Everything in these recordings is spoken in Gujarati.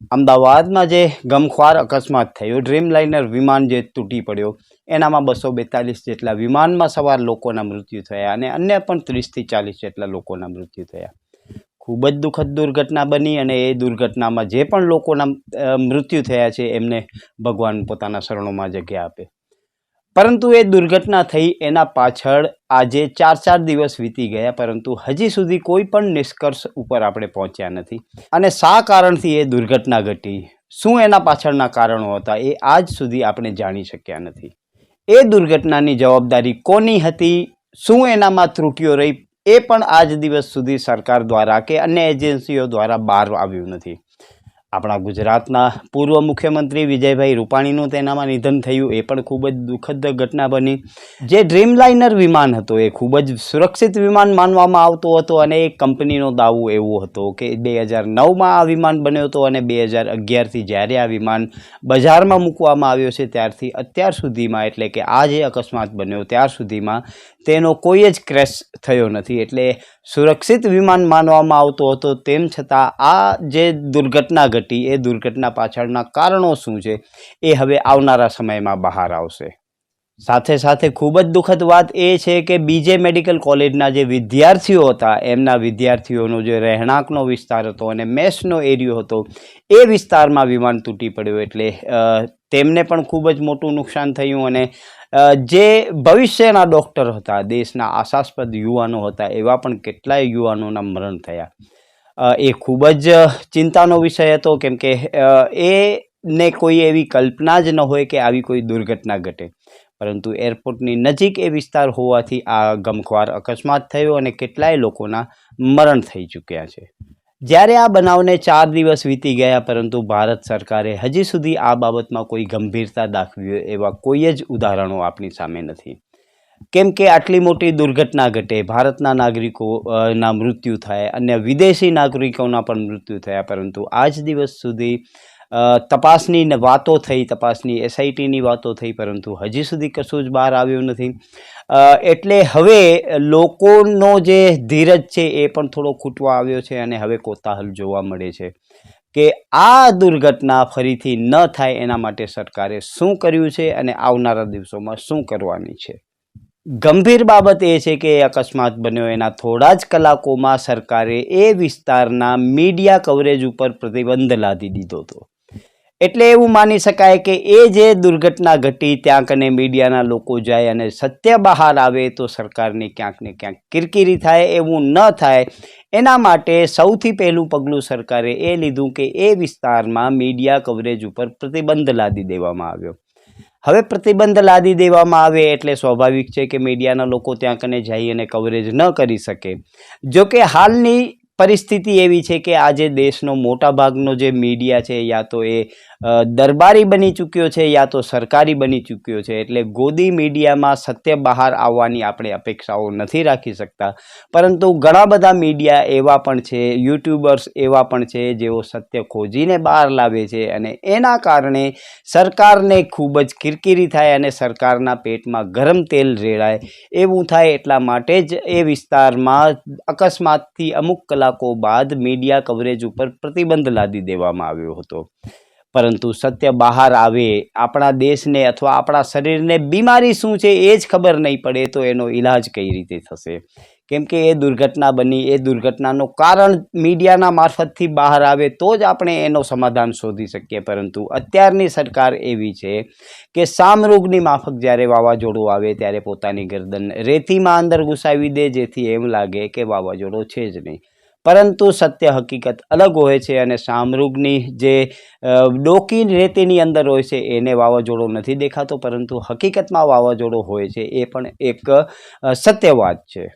અમદાવાદમાં જે ગમખ્વાર અકસ્માત થયો, ડ્રીમલાઇનર વિમાન જે તૂટી પડ્યો, એનામાં 242 જેટલા વિમાનમાં સવાર લોકોના મૃત્યુ થયા અને અન્ય પણ 30થી 40 જેટલા લોકોના મૃત્યુ થયા. ખૂબ જ દુઃખદ દુર્ઘટના બની અને એ દુર્ઘટનામાં જે પણ લોકોના મૃત્યુ થયા છે એમને ભગવાન પોતાના શરણોમાં જગ્યા આપે. પરંતુ એ દુર્ઘટના થઈ એના પાછળ આજે 4 દિવસ વીતી ગયા, પરંતુ હજી સુધી કોઈ પણ નિષ્કર્ષ ઉપર આપણે પહોંચ્યા નથી. અને શા કારણથી એ દુર્ઘટના ઘટી, શું એના પાછળના કારણો હતા, એ આજ સુધી આપણે જાણી શક્યા નથી. એ દુર્ઘટનાની જવાબદારી કોની હતી, શું એનામાં ત્રુટીઓ રહી, એ પણ આજ દિવસ સુધી સરકાર દ્વારા કે અન્ય એજન્સીઓ દ્વારા બહાર આવ્યું નથી. આપણા ગુજરાતના પૂર્વ મુખ્યમંત્રી વિજયભાઈ રૂપાણીનું તેનામાં નિધન થયું, એ પણ ખૂબ જ દુઃખદ ઘટના બની. જે ડ્રીમલાઇનર વિમાન હતો એ ખૂબ જ સુરક્ષિત વિમાન માનવામાં આવતો હતો અને એ કંપનીનો દાવો એવો હતો કે 2009માં આ વિમાન બન્યો હતો અને 2011થી જ્યારે આ વિમાન બજારમાં મૂકવામાં આવ્યો છે ત્યારથી અત્યાર સુધીમાં, એટલે કે આ જે અકસ્માત બન્યો ત્યાર સુધીમાં તેનો કોઈ જ ક્રેશ થયો નથી. એટલે સુરક્ષિત વિમાન માનવામાં આવતો હતો. તેમ છતાં આ જે દુર્ઘટના ઘટી, એ દુર્ઘટના પાછળના કારણો શું છે એ હવે આવનારા સમયમાં બહાર આવશે. સાથે સાથે ખૂબ જ દુઃખદ વાત એ છે કે બીજે મેડિકલ કોલેજના જે વિદ્યાર્થીઓ હતા, એમના વિદ્યાર્થીઓનો જે રહેણાંકનો વિસ્તાર હતો અને મેસનો એરિયો હતો, એ વિસ્તારમાં વિમાન તૂટી પડ્યું એટલે તેમને પણ ખૂબ જ મોટું નુકસાન થયું. અને જે ભવિષ્યના ડૉક્ટર હતા, દેશના આશાસ્પદ યુવાનો હતા, એવા પણ કેટલાય યુવાનોના મરણ થયા. એ ખૂબ જ ચિંતાનો વિષય હતો, કેમ કે એને કોઈ એવી કલ્પના જ ન હોય કે આવી કોઈ દુર્ઘટના ઘટે. પરંતુ એરપોર્ટની નજીક એ વિસ્તાર હોવાથી આ ગમખ્વાર અકસ્માત થયો અને કેટલાય લોકોના મરણ થઈ ચૂક્યા છે. જ્યારે આ બનાવને 4 દિવસ વીતી ગયા, પરંતુ ભારત સરકારે હજી સુધી આ બાબતમાં કોઈ ગંભીરતા દાખવી એવા કોઈ જ ઉદાહરણો આપણી સામે નથી. કેમ કે આટલી મોટી દુર્ઘટના ઘટે, ભારતના નાગરિકોના મૃત્યુ થાય, અન્ય વિદેશી નાગરિકોના પણ મૃત્યુ થયા, પરંતુ આજ દિવસ સુધી તપાસની વાતો થઈ, તપાસની SITની વાતો થઈ, પરંતુ હજી સુધી કશું જ બહાર આવ્યું નથી. એટલે હવે લોકોનો જે ધીરજ છે એ પણ થોડો ખૂટવા આવ્યો છે અને હવે કોતાહલ જોવા મળે છે કે આ દુર્ઘટના ફરીથી ન થાય એના માટે સરકારે શું કર્યું છે અને આવનારા દિવસોમાં શું કરવાની છે. ગંભીર બાબત એ છે કે અકસ્માત બન્યો એના થોડા જ કલાકોમાં સરકારે એ વિસ્તારના મીડિયા કવરેજ ઉપર પ્રતિબંધ લાદી દીધો હતો. એટલે એવું માની શકાય કે એ જે દુર્ઘટના ઘટી ત્યાં કને મીડિયાના લોકો જાય અને સત્ય બહાર આવે તો સરકારની ક્યાંક ને ક્યાંક કિરકિરી થાય. એવું ન થાય એના માટે સૌથી પહેલું પગલું સરકારે એ લીધું કે એ વિસ્તારમાં મીડિયા કવરેજ ઉપર પ્રતિબંધ લાદી દેવામાં આવ્યો. હવે પ્રતિબંધ લાદી દેવામાં આવે એટલે સ્વાભાવિક છે કે મીડિયાના લોકો ત્યાં કને જઈ અને કવરેજ ન કરી શકે. જોકે હાલની પરિસ્થિતિ એવી છે કે આજે દેશનો મોટા ભાગનો જે મીડિયા છે યા તો એ દરબારી બની ચૂક્યો છે યા તો સરકારી બની ચૂક્યો છે. એટલે ગોદી મીડિયામાં સત્ય બહાર આવવાની આપણે અપેક્ષાઓ નથી રાખી શકતા. પરંતુ ઘણા બધા મીડિયા એવા પણ છે, યુટ્યુબર્સ એવા પણ છે જેઓ સત્ય ખોજીને બહાર લાવે છે અને એના કારણે સરકારને ખૂબ જ કિરકિરી થાય અને સરકારના પેટમાં ગરમ તેલ રેડાય એવું થાય. એટલા માટે જ એ વિસ્તારમાં અકસ્માતથી અમુક કલાકો બાદ મીડિયા કવરેજ ઉપર પ્રતિબંધ લાદી દેવામાં આવ્યો હતો. પરંતુ સત્ય બહાર આવે, આપણા દેશને અથવા આપણા શરીરને બીમારી શું છે એ જ ખબર નહીં પડે તો એનો ઈલાજ કઈ રીતે થશે. કેમ કે એ દુર્ઘટના બની, એ દુર્ઘટનાનું કારણ મીડિયાના મારફતથી બહાર આવે તો જ આપણે એનો સમાધાન શોધી શકીએ. પરંતુ અત્યારની સરકાર એવી છે કે સામરૂગની માફક જ્યારે વાવાઝોડું આવે ત્યારે પોતાની ગરદન રેતીમાં અંદર ઘુસાવી દે, જેથી એમ લાગે કે વાવાઝોડો છે જ નહીં. પરંતુ સત્ય હકીકત અલગ હોય છે અને સામરૂગની જે ડોકી રેતીની અંદર હોય છે એને વાવાઝોડો નથી દેખાતો, પરંતુ હકીકતમાં વાવાઝોડો હોય છે. એ પણ એક સત્ય વાત છે.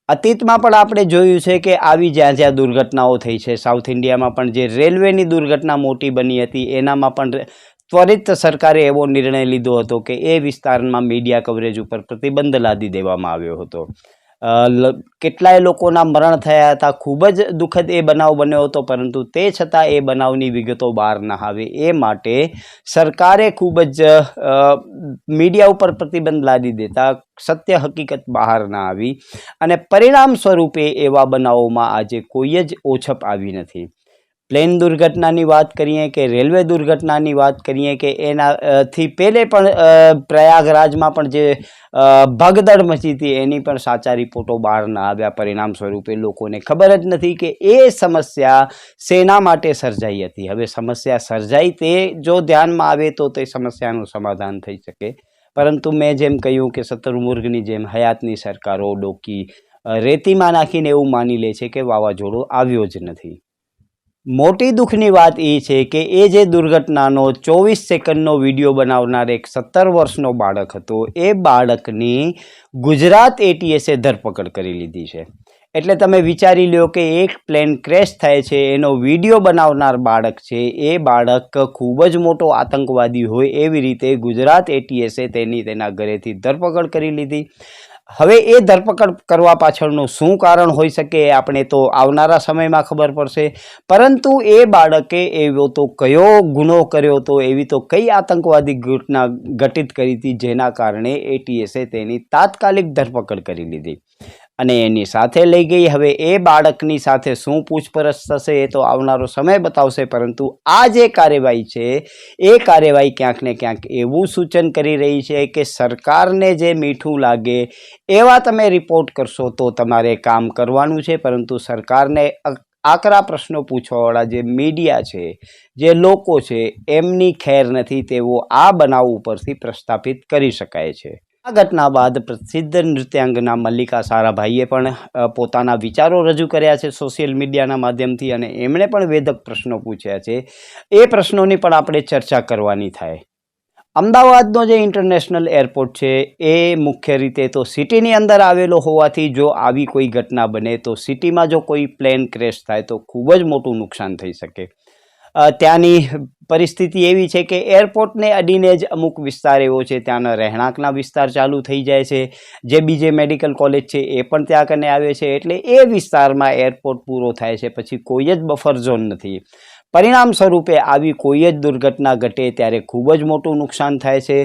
અતીતમાં પણ આપણે જોયું છે કે આવી જ્યાં જ્યાં દુર્ઘટનાઓ થઈ છે, સાઉથ ઇન્ડિયામાં પણ જે રેલવેની દુર્ઘટના મોટી બની હતી એનામાં પણ ત્વરિત સરકારે એવો નિર્ણય લીધો હતો કે એ વિસ્તારમાં મીડિયા કવરેજ ઉપર પ્રતિબંધ લાદી દેવામાં આવ્યો હતો. કેટલાય લોકોના મરણ થયા હતા. ખૂબ જ દુઃખદ એ બનાવ બન્યો હતો, પરંતુ તે છતાં એ બનાવની વિગતો બહાર ના આવે એ માટે સરકારે ખૂબ જ મીડિયા ઉપર પ્રતિબંધ લાદી દેતા સત્ય હકીકત બહાર ના આવી અને પરિણામ સ્વરૂપે એવા બનાવોમાં આજે કોઈ જ ઓછપ આવી નથી. પ્લેન દુર્ઘટનાની વાત કરીએ કે રેલવે દુર્ઘટનાની વાત કરીએ કે એનાથી પહેલે પણ પ્રયાગરાજમાં પણ જે ભગદડ મચી હતી એની પણ સાચા રિપોર્ટો બહાર ના આવ્યા. પરિણામ સ્વરૂપે લોકોને ખબર જ નથી કે એ સમસ્યા શેના માટે સર્જાઈ હતી. હવે સમસ્યા સર્જાઈ તે જો ધ્યાનમાં આવે તો તે સમસ્યાનું સમાધાન થઈ શકે, પરંતુ મેં જેમ કહ્યું કે શતરુમુર્ગની જેમ હયાતની સરકારો ડોકી રેતીમાં નાખીને એવું માની લે છે કે વાવાઝોડું આવ્યો જ નથી. મોટી દુઃખની વાત એ છે કે એ જે દુર્ઘટનાનો 24 સેકન્ડનો વિડીયો બનાવનાર એક 17 વર્ષનો બાળક હતો, એ બાળકની ગુજરાત એટીએસે ધરપકડ કરી લીધી છે. એટલે તમે વિચારી લો કે એક પ્લેન ક્રેશ થાય છે, એનો વિડીયો બનાવનાર બાળક છે, એ બાળક ખૂબ જ મોટો આતંકવાદી હોય એવી રીતે ગુજરાત એટીએસે તેના ઘરેથી ધરપકડ કરી લીધી. હવે એ ધરપકડ કરવા પાછળનું શું કારણ હોઈ શકે એ આપણે તો આવનારા સમયમાં ખબર પડશે, પરંતુ એ બાળકે એવો તો કયો ગુનો કર્યો હતો, એવી તો કઈ આતંકવાદી ઘટના ઘટિત કરી હતી જેના કારણે એટીએસે તેની તાત્કાલિક ધરપકડ કરી લીધી અને એની સાથે લઈ ગઈ. હવે એ બાળકની સાથે શું પૂછપરછ થશે એ તો આવનારો સમય બતાવશે, પરંતુ આ જે કાર્યવાહી છે એ કાર્યવાહી ક્યાંક ને ક્યાંક એવું સૂચન કરી રહી છે કે સરકારને જે મીઠું લાગે એવા તમે રિપોર્ટ કરશો તો તમારે કામ કરવાનું છે, પરંતુ સરકારને આકરા પ્રશ્નો પૂછવાવાળા જે મીડિયા છે, જે લોકો છે, એમની ખેર નથી તેવો આ બનાવ ઉપરથી પ્રસ્થાપિત કરી શકાય છે. આ ઘટના બાદ પ્રસિદ્ધ નૃત્યાંગના મલ્લિકા સારાભાઈએ પણ પોતાના વિચારો રજૂ કર્યા છે સોશિયલ મીડિયાના માધ્યમથી, અને એમણે પણ વેધક પ્રશ્નો પૂછ્યા છે. એ પ્રશ્નોની પણ આપણે ચર્ચા કરવાની થાય. અમદાવાદનો જે ઇન્ટરનેશનલ એરપોર્ટ છે એ મુખ્ય રીતે તો સિટીની અંદર આવેલો હોવાથી જો આવી કોઈ ઘટના બને તો સિટીમાં જો કોઈ પ્લેન ક્રેશ થાય તો ખૂબ જ મોટું નુકસાન થઈ શકે. ત્યાંની પરિસ્થિતિ એવી છે કે એરપોર્ટને અડીને જ અમુક વિસ્તાર એવો છે, ત્યાંના રહેણાંકના વિસ્તાર ચાલુ થઈ જાય છે. જે બીજે મેડિકલ કોલેજ છે એ પણ ત્યાં કને આવે છે, એટલે એ વિસ્તારમાં એરપોર્ટ પૂરો થાય છે પછી કોઈ જ બફર ઝોન નથી. પરિણામ સ્વરૂપે આવી કોઈ જ દુર્ઘટના ઘટે ત્યારે ખૂબ જ મોટું નુકસાન થાય છે.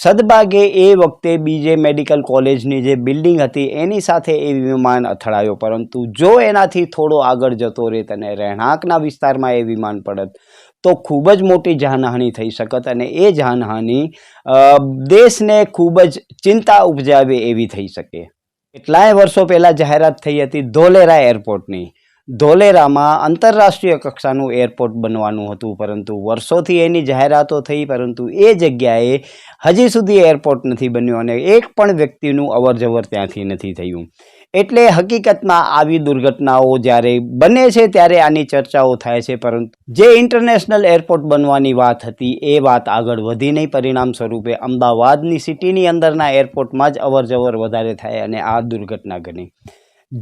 સદભાગે એ વખતે બીજે મેડિકલ કોલેજની જે બિલ્ડિંગ હતી એની સાથે એ વિમાન અથડાયો, પરંતુ જો એનાથી થોડો આગળ જતો રહેત અને રહેણાંકના વિસ્તારમાં એ વિમાન પડત તો ખૂબ જ મોટી જાનહાનિ થઈ શકત, અને એ જાનહાનિ દેશને ખૂબ જ ચિંતા ઉપજાવે એવી થઈ શકે. કેટલાય વર્ષો પહેલાં જાહેરાત થઈ હતી ધોલેરા એરપોર્ટની. ધોલેરામાં આંતરરાષ્ટ્રીય કક્ષાનું એરપોર્ટ બનવાનું હતું, પરંતુ વર્ષોથી એની જાહેરાતો થઈ, પરંતુ એ જગ્યાએ હજી સુધી એરપોર્ટ નથી બન્યું અને એક પણ વ્યક્તિનું અવરજવર ત્યાંથી નથી થયું. એટલે હકીકતમાં આવી દુર્ઘટનાઓ જ્યારે બને છે ત્યારે આની ચર્ચાઓ થાય છે, પરંતુ જે ઇન્ટરનેશનલ એરપોર્ટ બનવાની વાત હતી એ વાત આગળ વધી નહીં. પરિણામ સ્વરૂપે અમદાવાદની સિટીની અંદરના એરપોર્ટમાં જ અવરજવર વધારે થાય અને આ દુર્ઘટના ઘટી.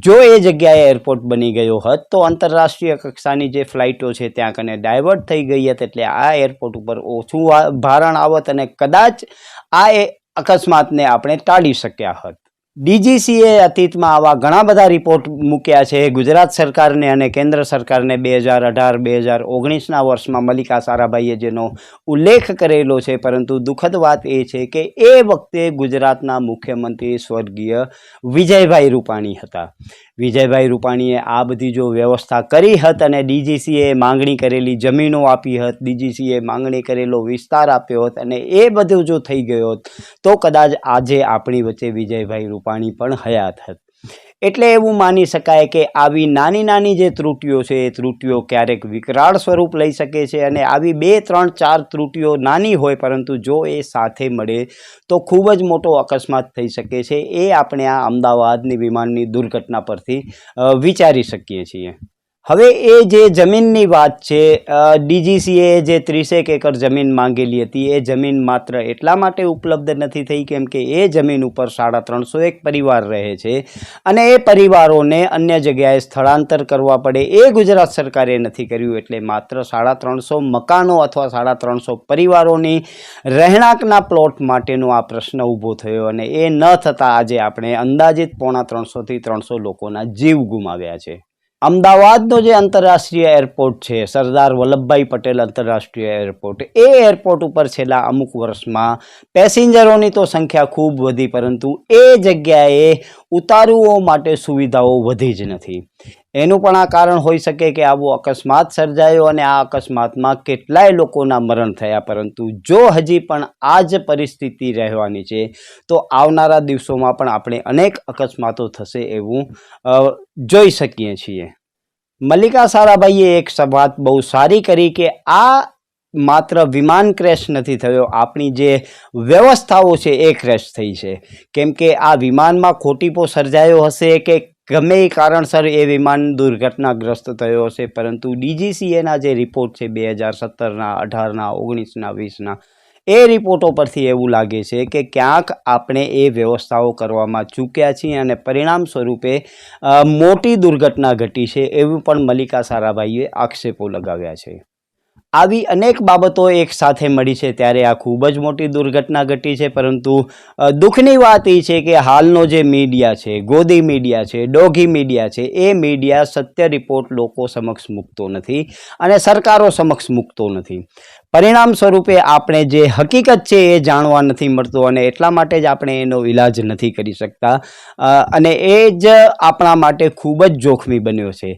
જો એ જગ્યાએ એરપોર્ટ બની ગયો હોત તો આંતરરાષ્ટ્રીય કક્ષાની જે ફ્લાઇટો છે ત્યાં કને ડાયવર્ટ થઈ ગઈ હતી, એટલે આ એરપોર્ટ ઉપર ઓછું ભારણ આવત અને કદાચ આ અકસ્માતને આપણે ટાળી શક્યા હોત. ડીજીસીએ અતીતમાં આવા ઘણા બધા રિપોર્ટ મૂક્યા છે ગુજરાત સરકારને અને કેન્દ્ર સરકારને. 2018-2019ના વર્ષમાં મલ્લિકા સારાભાઈએ જેનો ઉલ્લેખ કરેલો છે, પરંતુ દુઃખદ વાત એ છે કે એ વખતે ગુજરાતના મુખ્યમંત્રી સ્વર્ગીય વિજયભાઈ રૂપાણી હતા. વિજયભાઈ રૂપાણીએ આ બધી જો વ્યવસ્થા કરી હોત અને ડીજીસીએ માંગણી કરેલી જમીનો આપી હોત, ડીજીસીએ માંગણી કરેલો વિસ્તાર આપ્યો હોત અને એ બધું જો થઈ ગયો હોત તો કદાચ આજે આપણી વચ્ચે વિજયભાઈ રૂપાણી પણ હયાત હોત. એટલે એવું માની શકાય કે આવી નાની નાની જે ત્રુટિઓ છે એ ત્રુટિઓ ક્યારેક વિકરાળ સ્વરૂપ લઈ શકે છે, અને આવી 2, 3, 4 ત્રુટિઓ નાની હોય પરંતુ જો એ સાથે મળે તો ખૂબ જ મોટો અકસ્માત થઈ શકે છે. એ આપણે આ અમદાવાદની વિમાનની દુર્ઘટના પરથી વિચારી શકીએ છીએ. હવે એ જે જમીનની વાત છે, ડીજીસીએ જે 30 એકર જમીન માંગેલી હતી એ જમીન માત્ર એટલા માટે ઉપલબ્ધ નથી થઈ કેમ કે એ જમીન ઉપર 351 પરિવાર રહે છે અને એ પરિવારોને અન્ય જગ્યાએ સ્થળાંતર કરવા પડે. એ ગુજરાત સરકારે નથી કર્યું, એટલે માત્ર 350 મકાનો અથવા 350 પરિવારોની રહેણાંકના પ્લોટ માટેનો આ પ્રશ્ન ઊભો થયો અને એ ન થતાં આજે આપણે અંદાજિત 250 થી 300 લોકોના જીવ ગુમાવ્યા છે. અમદાવાદનો જે આંતરરાષ્ટ્રીય એરપોર્ટ છે, સરદાર વલ્લભભાઈ પટેલ આંતરરાષ્ટ્રીય એરપોર્ટ, એ એરપોર્ટ ઉપર છેલ્લા અમુક વર્ષમાં પેસેન્જરોની તો સંખ્યા ખૂબ વધી, પરંતુ એ જગ્યાએ ઉતારુઓ માટે સુવિધાઓ વધી જ નથી. એનું પણ આ કારણ હોઈ શકે કે આવો અકસ્માત સર્જાયો અને આ અકસ્માતમાં કેટલાય લોકોના મરણ થયા. પરંતુ જો હજી પણ આ જ પરિસ્થિતિ રહેવાની છે તો આવનારા દિવસોમાં પણ આપણે અનેક અકસ્માતો થશે એવું જોઈ શકીએ છીએ. મલ્લિકા સારાભાઈએ એક વાત બહુ સારી કરી કે આ માત્ર વિમાન ક્રેશ નથી થયો, આપણી જે વ્યવસ્થાઓ છે એ ક્રેશ થઈ છે. કેમ કે આ વિમાનમાં ખોટીપો સર્જાયો હશે કે ગમે એ કારણસર એ વિમાન દુર્ઘટનાગ્રસ્ત થયો હશે, પરંતુ DGCAના જે રિપોર્ટ છે 2017ના, 18ના, 19ના, 20ના, એ રિપોર્ટો પરથી એવું લાગે છે કે ક્યાંક આપણે એ વ્યવસ્થાઓ કરવામાં ચૂક્યા છીએ અને પરિણામ સ્વરૂપે મોટી દુર્ઘટના ઘટી છે એવું પણ મલ્લિકા સારાભાઈએ આક્ષેપો લગાવ્યા છે. આવી અનેક બાબતો એક સાથે મળી છે ત્યારે આ ખૂબ જ મોટી દુર્ઘટના ઘટી છે. પરંતુ દુઃખની વાત એ છે કે હાલનો જે મીડિયા છે, ગોદી મીડિયા છે, ડોઘી મીડિયા છે, એ મીડિયા સત્ય રિપોર્ટ લોકો સમક્ષ મૂકતો નથી અને સરકારો સમક્ષ મૂકતો નથી. પરિણામ સ્વરૂપે આપણે જે હકીકત છે એ જાણવા નથી મળતું અને એટલા માટે જ આપણે એનો ઈલાજ નથી કરી શકતા અને એ જ આપણા માટે ખૂબ જ જોખમી બન્યો છે.